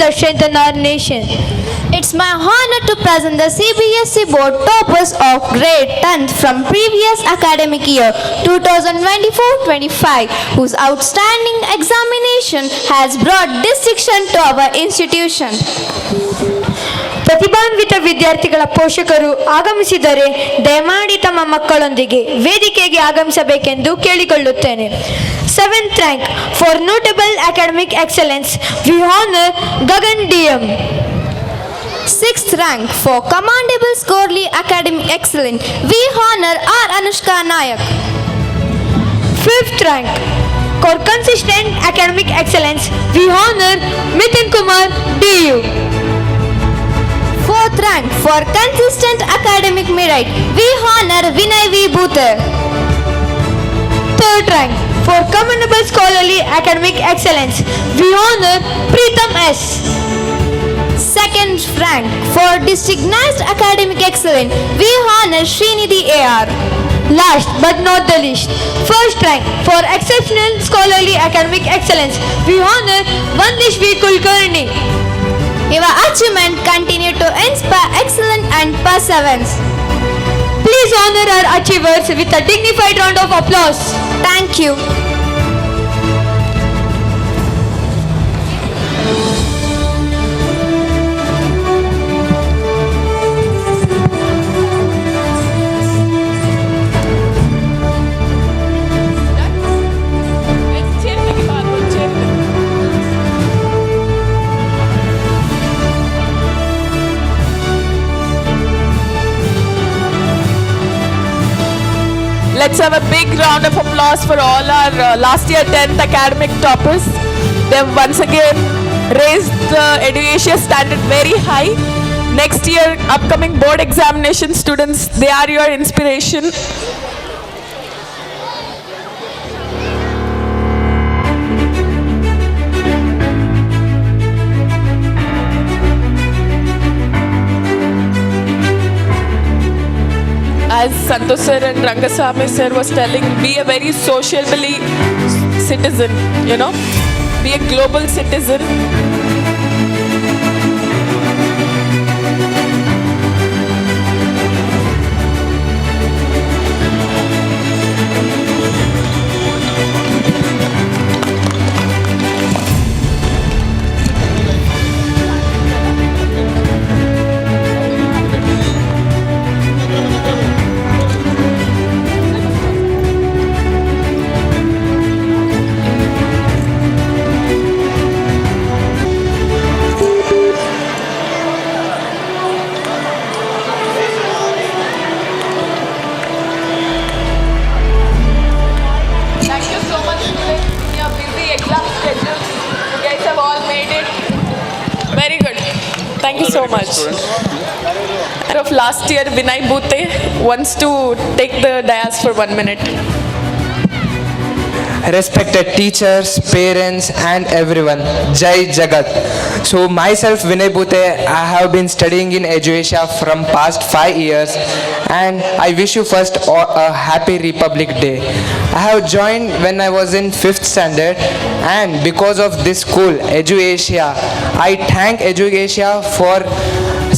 that strengthen our nation. It's my honor to present the CBSE board toppers of grade 10th from previous academic year 2024-25 whose outstanding examination has brought distinction to our institution. ಪ್ರತಿಭಾನ್ವಿತ ವಿದ್ಯಾರ್ಥಿಗಳ ಪೋಷಕರು ಆಗಮಿಸಿದರೆ ದಯಮಾಡಿ ತಮ್ಮ ಮಕ್ಕಳೊಂದಿಗೆ ವೇದಿಕೆಗೆ ಆಗಮಿಸಬೇಕೆಂದು ಕೇಳಿಕೊಳ್ಳುತ್ತೇನೆ. 7th rank for notable academic excellence we honor Gagan DM. 6th rank for commendable scholarly academic excellence we honor R. Anushka Nayak. 5th rank for consistent academic excellence we honor Mithun Kumar DU. 4th rank for consistent academic merit we honor Vinay V. Bhutar. 3rd rank for commendable scholarly academic excellence we honor Preetham S. 2nd rank for distinguished academic excellence we honor Srinidhi A.R. Last but not the least, 1st rank for exceptional scholarly academic excellence we honor Vandish V. Kulkarni. Your achievement continue to inspire excellence and perseverance. Please honor our achievers with a dignified round of applause. Thank you. Let's have a big round of applause for all our last year 10th academic toppers. They've once again raised the education standard very high. Next year, upcoming board examination students, they are your inspiration. As Santosh sir and Rangasamy sir was telling, be a very sociably citizen, be a global citizen. So much. Of last year, Vinay Bhute wants to take the dais for 1 minute. Respected teachers, parents and everyone, Jai Jagat. So myself Vinay Bhute, I have been studying in EduAsia from past 5 years and I wish you first a happy Republic Day. I have joined when I was in 5th standard and because of this school, EduAsia, I thank EduAsia for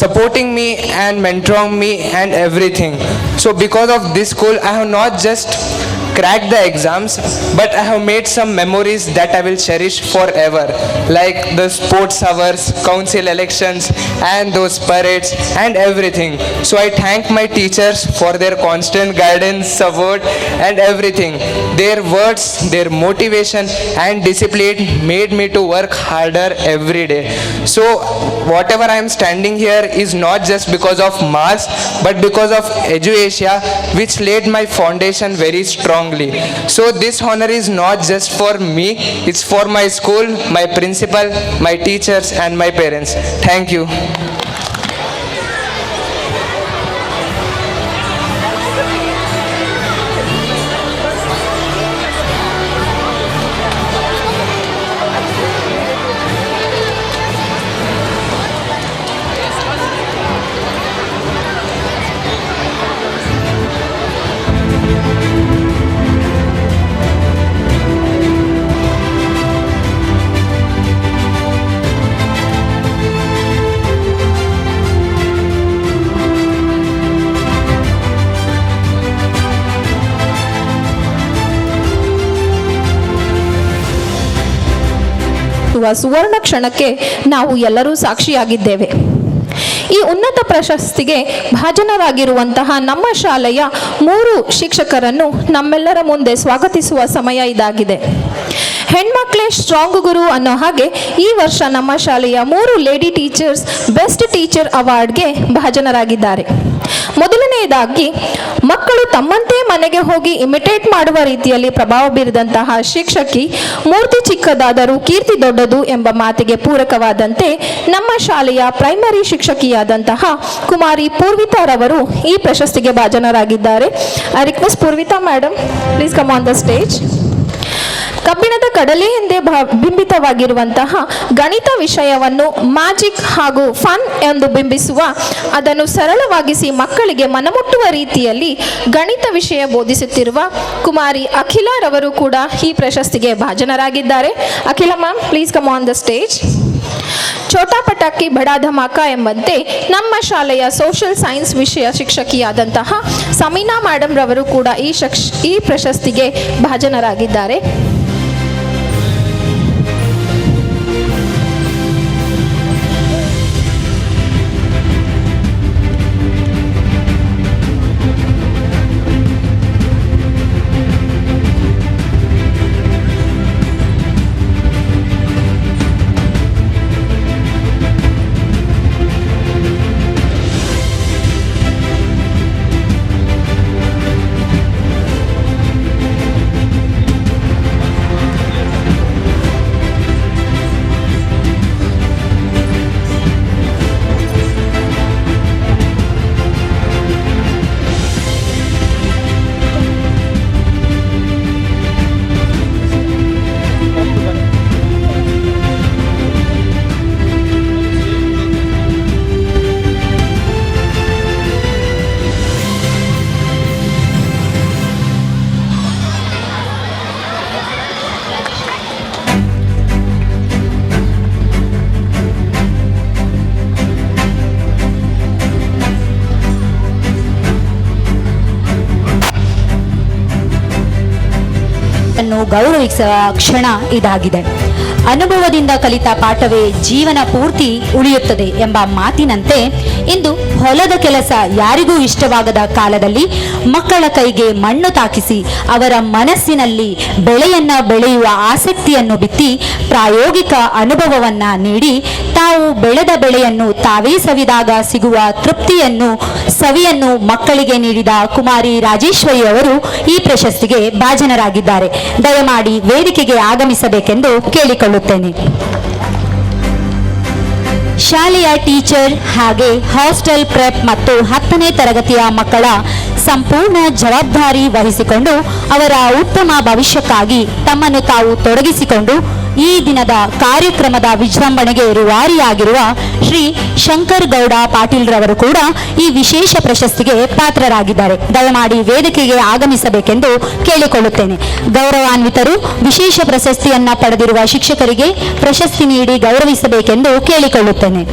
supporting me and mentoring me and everything. So because of this school, I have not just cracked the exams, but I have made some memories that I will cherish forever, like the sports hours, council elections, and those parades and everything. So I thank my teachers for their constant guidance, support, and everything. Their words, their motivation, and discipline made me to work harder every day. So whatever I am standing here is not just because of marks, but because of EduAsia, which laid my foundation very strongly. So this honor is not just for me, it's for my school, my principal, my teachers and my parents. Thank you. ಸುವರ್ಣ ಕ್ಷಣಕ್ಕೆ ನಾವು ಎಲ್ಲರೂ ಸಾಕ್ಷಿಯಾಗಿದ್ದೇವೆ. ಈ ಉನ್ನತ ಪ್ರಶಸ್ತಿಗೆ ಭಾಜನರಾಗಿರುವಂತಹ ನಮ್ಮ ಶಾಲೆಯ 3 ಶಿಕ್ಷಕರನ್ನು ನಮ್ಮೆಲ್ಲರ ಮುಂದೆ ಸ್ವಾಗತಿಸುವ ಸಮಯ ಇದಾಗಿದೆ. ಹೆಣ್ಮಕ್ಳೇ ಸ್ಟ್ರಾಂಗ್ ಗುರು ಅನ್ನೋ ಹಾಗೆ ಈ ವರ್ಷ ನಮ್ಮ ಶಾಲೆಯ 3 ಲೇಡಿ ಟೀಚರ್ಸ್ ಬೆಸ್ಟ್ ಟೀಚರ್ ಅವಾರ್ಡ್ಗೆ ಭಾಜನರಾಗಿದ್ದಾರೆ. ಮೊದಲನೆಯದಾಗಿ ಮಕ್ಕಳು ತಮ್ಮಂತೆ ಮನೆಗೆ ಹೋಗಿ ಇಮಿಟೇಟ್ ಮಾಡುವ ರೀತಿಯಲ್ಲಿ ಪ್ರಭಾವ ಬೀರಿದಂತಹ ಶಿಕ್ಷಕಿ ಮೂರ್ತಿ ಚಿಕ್ಕದಾದರೂ ಕೀರ್ತಿ ದೊಡ್ಡದು ಎಂಬ ಮಾತಿಗೆ ಪೂರಕವಾದಂತೆ ನಮ್ಮ ಶಾಲೆಯ ಪ್ರೈಮರಿ ಶಿಕ್ಷಕಿಯಾದಂತಹ ಕುಮಾರಿ ಪೂರ್ವಿತಾರವರು ಈ ಪ್ರಶಸ್ತಿಗೆ ಭಾಜನರಾಗಿದ್ದಾರೆ. I request Purvita madam, please come on the stage. ಕಬ್ಬಿಣದ ಕಡಲೆ ಎಂದೇ ಬಿಂಬಿತವಾಗಿರುವಂತಹ ಗಣಿತ ವಿಷಯವನ್ನು ಮ್ಯಾಜಿಕ್ ಹಾಗೂ ಫನ್ ಎಂದು ಬಿಂಬಿಸುವ, ಅದನ್ನು ಸರಳವಾಗಿಸಿ ಮಕ್ಕಳಿಗೆ ಮನಮುಟ್ಟುವ ರೀತಿಯಲ್ಲಿ ಗಣಿತ ವಿಷಯ ಬೋಧಿಸುತ್ತಿರುವ ಕುಮಾರಿ ಅಖಿಲಾರವರು ಕೂಡ ಈ ಪ್ರಶಸ್ತಿಗೆ ಭಾಜನರಾಗಿದ್ದಾರೆ. Akhila ma'am, please come on the stage. ಛೋಟಾ ಪಟಾಕಿ ಬಡಾ ಧಮಾಕ ಎಂಬಂತೆ ನಮ್ಮ ಶಾಲೆಯ ಸೋಷಿಯಲ್ ಸೈನ್ಸ್ ವಿಷಯ ಶಿಕ್ಷಕಿಯಾದಂತಹ ಸಮೀನಾ ಮೇಡಮ್ ರವರು ಕೂಡ ಈ ಪ್ರಶಸ್ತಿಗೆ ಭಾಜನರಾಗಿದ್ದಾರೆ. ಗೌರವಿಸುವ ಕ್ಷಣ ಇದಾಗಿದೆ. ಅನುಭವದಿಂದ ಕಲಿತ ಪಾಠವೇ ಜೀವನ ಪೂರ್ತಿ ಉಳಿಯುತ್ತದೆ ಎಂಬ ಮಾತಿನಂತೆ ಇಂದು ಹೊಲದ ಕೆಲಸ ಯಾರಿಗೂ ಇಷ್ಟವಾಗದ ಕಾಲದಲ್ಲಿ ಮಕ್ಕಳ ಕೈಗೆ ಮಣ್ಣು ತಾಕಿಸಿ ಅವರ ಮನಸ್ಸಿನಲ್ಲಿ ಬೆಳೆಯನ್ನ ಬೆಳೆಯುವ ಆಸಕ್ತಿಯನ್ನು ಬಿತ್ತಿ ಪ್ರಾಯೋಗಿಕ ಅನುಭವವನ್ನ ನೀಡಿ ತಾವು ಬೆಳೆದ ಬೆಳೆಯನ್ನು ತಾವೇ ಸವಿದಾಗ ಸಿಗುವ ತೃಪ್ತಿಯನ್ನು ಸವಿಯನ್ನು ಮಕ್ಕಳಿಗೆ ನೀಡಿದ ಕುಮಾರಿ ರಾಜೇಶ್ವರಿ ಅವರು ಈ ಪ್ರಶಸ್ತಿಗೆ ಭಾಜನರಾಗಿದ್ದಾರೆ. ದಯಮಾಡಿ ವೇದಿಕೆಗೆ ಆಗಮಿಸಬೇಕೆಂದು ಕೇಳಿಕೊಳ್ಳುತ್ತೇನೆ. ಶಾಲೆಯ ಟೀಚರ್ ಹಾಗೆ ಹಾಸ್ಟೆಲ್ ಪ್ರೆಪ್ ಮತ್ತು 10ನೇ ತರಗತಿಯ ಮಕ್ಕಳ ಸಂಪೂರ್ಣ ಜವಾಬ್ದಾರಿ ವಹಿಸಿಕೊಂಡು ಅವರ ಉತ್ತಮ ಭವಿಷ್ಯಕ್ಕಾಗಿ ತಮ್ಮನ್ನು ತಾವು ತೊಡಗಿಸಿಕೊಂಡು ಈ ದಿನದ ಕಾರ್ಯಕ್ರಮದ ವಿಜೃಂಭಣೆಗೆ ರೂವಾರಿಯಾಗಿರುವ ಶ್ರೀ ಶಂಕರ್ ಗೌಡ ಪಾಟೀಲ್ ರವರು ಕೂಡ ಈ ವಿಶೇಷ ಪ್ರಶಸ್ತಿಗೆ ಪಾತ್ರರಾಗಿದ್ದಾರೆ. ದಯಮಾಡಿ ವೇದಿಕೆಗೆ ಆಗಮಿಸಬೇಕೆಂದು ಕೇಳಿಕೊಳ್ಳುತ್ತೇನೆ. ಗೌರವಾನ್ವಿತರು ವಿಶೇಷ ಪ್ರಶಸ್ತಿಯನ್ನ ಪಡೆದಿರುವ ಶಿಕ್ಷಕರಿಗೆ ಪ್ರಶಸ್ತಿ ನೀಡಿ ಗೌರವಿಸಬೇಕೆಂದು ಕೇಳಿಕೊಳ್ಳುತ್ತೇನೆ.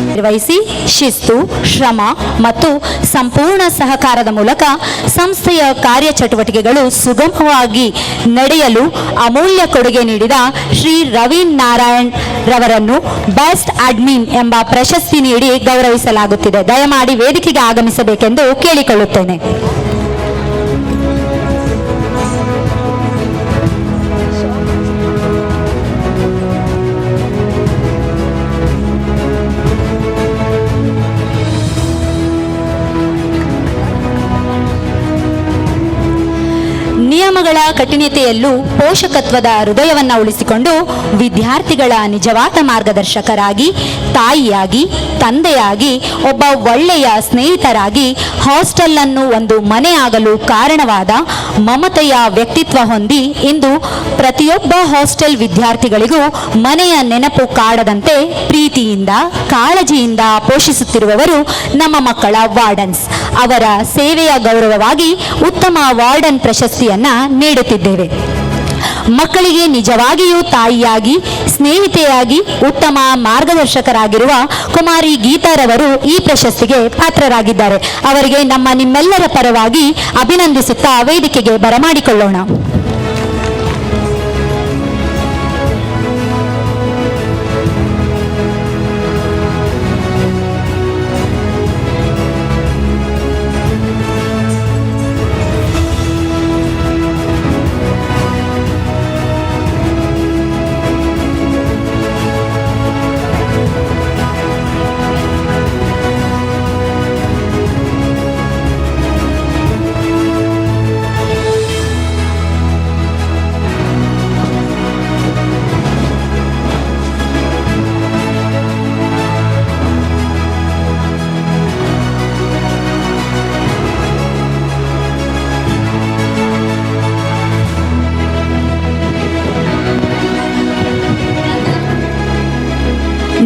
ನಿರ್ವಹಿಸಿ ಶಿಸ್ತು, ಶ್ರಮ ಮತ್ತು ಸಂಪೂರ್ಣ ಸಹಕಾರದ ಮೂಲಕ ಸಂಸ್ಥೆಯ ಕಾರ್ಯಚಟುವಟಿಕೆಗಳು ಸುಗಮವಾಗಿ ನಡೆಯಲು ಅಮೂಲ್ಯ ಕೊಡುಗೆ ನೀಡಿದ ಶ್ರೀ ರವಿ ನಾರಾಯಣ್ ರವರನ್ನು ಬೆಸ್ಟ್ ಅಡ್ಮಿನ್ ಎಂಬ ಪ್ರಶಸ್ತಿ ನೀಡಿ ಗೌರವಿಸಲಾಗುತ್ತಿದೆ. ದಯಮಾಡಿ ವೇದಿಕೆಗೆ ಆಗಮಿಸಬೇಕೆಂದು ಕೇಳಿಕೊಳ್ಳುತ್ತೇನೆ. ನಿಯಮಗಳ ಕಠಿಣತೆಯಲ್ಲೂ ಪೋಷಕತ್ವದ ಹೃದಯವನ್ನು ಉಳಿಸಿಕೊಂಡು ವಿದ್ಯಾರ್ಥಿಗಳ ನಿಜವಾದ ಮಾರ್ಗದರ್ಶಕರಾಗಿ, ತಾಯಿಯಾಗಿ, ತಂದೆಯಾಗಿ, ಒಬ್ಬ ಒಳ್ಳೆಯ ಸ್ನೇಹಿತರಾಗಿ, ಹಾಸ್ಟೆಲ್ ಅನ್ನು ಒಂದು ಮನೆಯಾಗಲು ಕಾರಣವಾದ ಮಮತೆಯ ವ್ಯಕ್ತಿತ್ವ ಹೊಂದಿ ಇಂದು ಪ್ರತಿಯೊಬ್ಬ ಹಾಸ್ಟೆಲ್ ವಿದ್ಯಾರ್ಥಿಗಳಿಗೂ ಮನೆಯ ನೆನಪು ಕಾಡದಂತೆ ಪ್ರೀತಿಯಿಂದ, ಕಾಳಜಿಯಿಂದ ಪೋಷಿಸುತ್ತಿರುವವರು ನಮ್ಮ ಮಕ್ಕಳ ವಾರ್ಡನ್ಸ್. ಅವರ ಸೇವೆಯ ಗೌರವವಾಗಿ ಉತ್ತಮ ವಾರ್ಡನ್ ಪ್ರಶಸ್ತಿಯನ್ನ ನೀಡುತ್ತಿದ್ದೇವೆ. ಮಕ್ಕಳಿಗೆ ನಿಜವಾಗಿಯೂ ತಾಯಿಯಾಗಿ, ಸ್ನೇಹಿತೆಯಾಗಿ, ಉತ್ತಮ ಮಾರ್ಗದರ್ಶಕರಾಗಿರುವ ಕುಮಾರಿ ಗೀತಾರವರು ಈ ಪ್ರಶಸ್ತಿಗೆ ಪಾತ್ರರಾಗಿದ್ದಾರೆ. ಅವರಿಗೆ ನಿಮ್ಮೆಲ್ಲರ ಪರವಾಗಿ ಅಭಿನಂದಿಸುತ್ತಾ ವೇದಿಕೆಗೆ ಬರಮಾಡಿಕೊಳ್ಳೋಣ.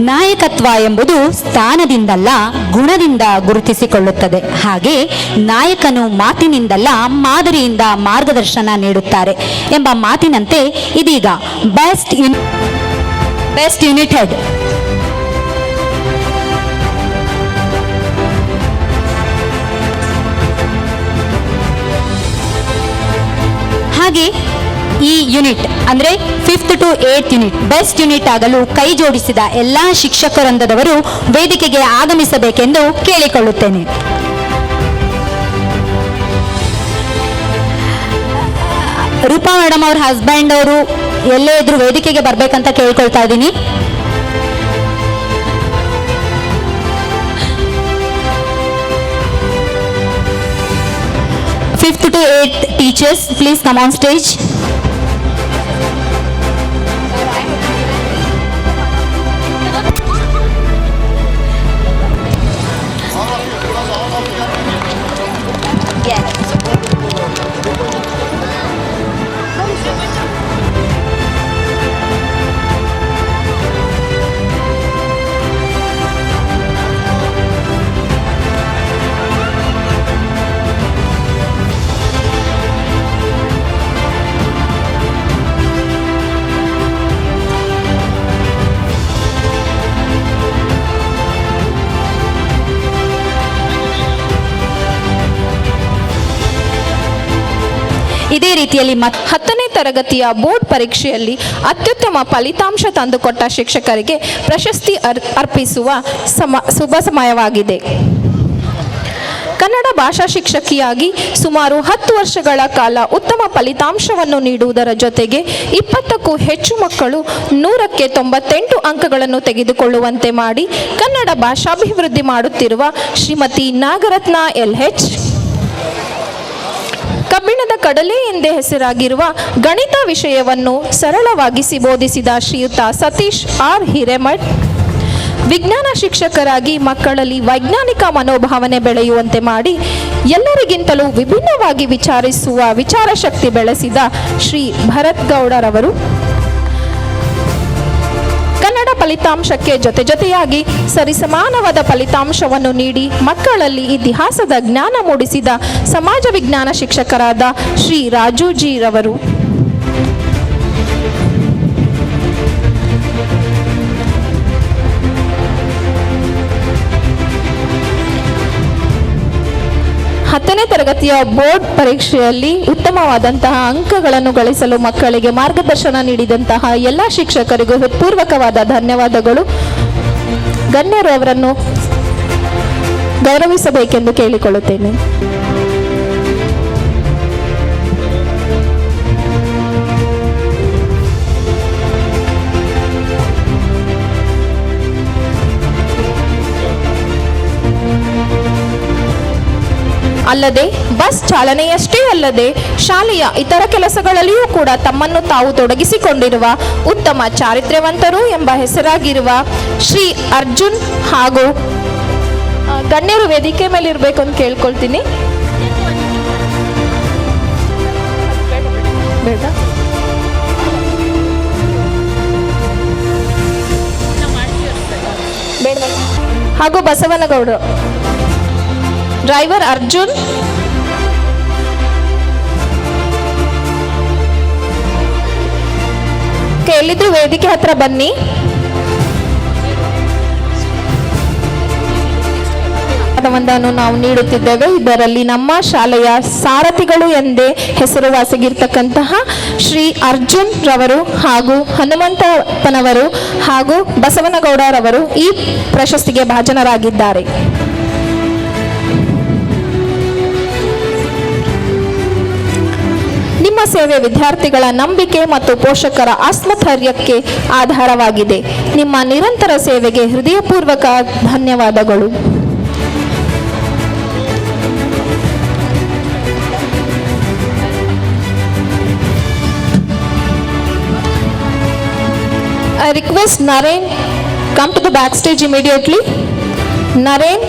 ನಾಯಕತ್ವ ಎಂಬುದು ಸ್ಥಾನದಿಂದಲ್ಲ, ಗುಣದಿಂದ ಗುರುತಿಸಿಕೊಳ್ಳುತ್ತದೆ. ಹಾಗೆ ನಾಯಕನು ಮಾತಿನಿಂದಲ್ಲ, ಮಾದರಿಯಿಂದ ಮಾರ್ಗದರ್ಶನ ನೀಡುತ್ತಾರೆ ಎಂಬ ಮಾತಿನಂತೆ ಇದೀಗ ಬೆಸ್ಟ್ ಯುನಿಟೆಡ್ ಹಾಗೆ ಈ ಯೂನಿಟ್ ಅಂದರೆ 5th to 8th unit best unit ಆಗಲು ಕೈ ಜೋಡಿಸಿದ ಎಲ್ಲ ಶಿಕ್ಷಕವೃಂದದವರು ವೇದಿಕೆಗೆ ಆಗಮಿಸಬೇಕೆಂದು ಕೇಳಿಕೊಳ್ಳುತ್ತೇನೆ. ರೂಪಾ ಮೇಡಮ್ ಅವ್ರ ಹಸ್ಬೆಂಡ್ ಅವರು ಎಲ್ಲೇ ಇದ್ರು ವೇದಿಕೆಗೆ ಬರ್ಬೇಕಂತ ಕೇಳ್ಕೊಳ್ತಾ ಇದ್ದೀನಿ. Fifth to 8th teachers, please come on stage. ಇದೇ ರೀತಿಯಲ್ಲಿ 10ನೇ ತರಗತಿಯ ಬೋರ್ಡ್ ಪರೀಕ್ಷೆಯಲ್ಲಿ ಅತ್ಯುತ್ತಮ ಫಲಿತಾಂಶ ತಂದುಕೊಟ್ಟ ಶಿಕ್ಷಕರಿಗೆ ಪ್ರಶಸ್ತಿ ಅರ್ಪಿಸುವ ಶುಭ ಸಮಯವಾಗಿದೆ. ಕನ್ನಡ ಭಾಷಾ ಶಿಕ್ಷಕಿಯಾಗಿ ಸುಮಾರು 10 ವರ್ಷಗಳ ಕಾಲ ಉತ್ತಮ ಫಲಿತಾಂಶವನ್ನು ನೀಡುವುದರ ಜೊತೆಗೆ 20ಕ್ಕೂ ಹೆಚ್ಚು ಮಕ್ಕಳು 100ಕ್ಕೆ 98 ಅಂಕಗಳನ್ನು ತೆಗೆದುಕೊಳ್ಳುವಂತೆ ಮಾಡಿ ಕನ್ನಡ ಭಾಷಾಭಿವೃದ್ಧಿ ಮಾಡುತ್ತಿರುವ ಶ್ರೀಮತಿ ನಾಗರತ್ನ LH, ಕಬ್ಬಿಣದ ಕಡಲೆ ಎಂದೇ ಹೆಸರಾಗಿರುವ ಗಣಿತ ವಿಷಯವನ್ನು ಸರಳವಾಗಿಸಿ ಬೋಧಿಸಿದ ಶ್ರೀಯುತ ಸತೀಶ್ R. ಹಿರೇಮಠ್, ವಿಜ್ಞಾನ ಶಿಕ್ಷಕರಾಗಿ ಮಕ್ಕಳಲ್ಲಿ ವೈಜ್ಞಾನಿಕ ಮನೋಭಾವನೆ ಬೆಳೆಯುವಂತೆ ಮಾಡಿ ಎಲ್ಲರಿಗಿಂತಲೂ ವಿಭಿನ್ನವಾಗಿ ವಿಚಾರಿಸುವ ವಿಚಾರಶಕ್ತಿ ಬೆಳೆಸಿದ ಶ್ರೀ ಭರತ್ ಗೌಡರವರು, ಕನ್ನಡ ಫಲಿತಾಂಶಕ್ಕೆ ಜೊತೆಯಾಗಿ ಸರಿಸಮಾನವಾದ ಫಲಿತಾಂಶವನ್ನು ನೀಡಿ ಮಕ್ಕಳಲ್ಲಿ ಇತಿಹಾಸದ ಜ್ಞಾನ ಮೂಡಿಸಿದ ಸಮಾಜ ವಿಜ್ಞಾನ ಶಿಕ್ಷಕರಾದ ಶ್ರೀ ರಾಜುಜಿರವರು, ಹತ್ತನೇ ತರಗತಿಯ ಬೋರ್ಡ್ ಪರೀಕ್ಷೆಯಲ್ಲಿ ಉತ್ತಮವಾದಂತಹ ಅಂಕಗಳನ್ನು ಗಳಿಸಲು ಮಕ್ಕಳಿಗೆ ಮಾರ್ಗದರ್ಶನ ನೀಡಿದಂತಹ ಎಲ್ಲ ಶಿಕ್ಷಕರಿಗೂ ಹೃತ್ಪೂರ್ವಕವಾದ ಧನ್ಯವಾದಗಳು. ಗಣ್ಯರು ಅವರನ್ನು ಗೌರವಿಸಬೇಕೆಂದು ಕೇಳಿಕೊಳ್ಳುತ್ತೇನೆ. ಅಲ್ಲದೆ ಬಸ್ ಚಾಲನೆಯಷ್ಟೇ ಅಲ್ಲದೆ ಶಾಲೆಯ ಇತರ ಕೆಲಸಗಳಲ್ಲಿಯೂ ಕೂಡ ತಮ್ಮನ್ನು ತಾವು ತೊಡಗಿಸಿಕೊಂಡಿರುವ ಉತ್ತಮ ಚಾರಿತ್ರ್ಯವಂತರು ಎಂಬ ಹೆಸರಾಗಿರುವ ಶ್ರೀ ಅರ್ಜುನ್ ಹಾಗೂ ಗಣ್ಯರು ವೇದಿಕೆ ಮೇಲೆ ಇರಬೇಕು ಅಂತ ಕೇಳ್ಕೊಳ್ತೀನಿ. ಬೇಡ ಹಾಗೂ ಬಸವನಗೌಡರು, ಡ್ರೈವರ್ ಅರ್ಜುನ್, ಎಲ್ಲಿದ್ರು ವೇದಿಕೆ ಹತ್ರ ಬನ್ನಿ. ಪಾಠವನ್ನು ನಾವು ನೀಡುತ್ತಿದ್ದೇವೆ. ಇದರಲ್ಲಿ ನಮ್ಮ ಶಾಲೆಯ ಸಾರಥಿಗಳು ಎಂದೇ ಹೆಸರುವಾಸಿಗಿರ್ತಕ್ಕಂತಹ ಶ್ರೀ ಅರ್ಜುನ್ ರವರು ಹಾಗೂ ಹನುಮಂತಪ್ಪನವರು ಹಾಗೂ ಬಸವನಗೌಡರವರು ಈ ಪ್ರಶಸ್ತಿಗೆ ಭಾಜನರಾಗಿದ್ದಾರೆ. ನಿಮ್ಮ ಸೇವೆ ವಿದ್ಯಾರ್ಥಿಗಳ ನಂಬಿಕೆ ಮತ್ತು ಪೋಷಕರ ಆತ್ಮಸ್ಥೈರ್ಯಕ್ಕೆ ಆಧಾರವಾಗಿದೆ. ನಿಮ್ಮ ನಿರಂತರ ಸೇವೆಗೆ ಹೃದಯಪೂರ್ವಕ ಧನ್ಯವಾದಗಳು. I request Naren come to the backstage immediately. Naren.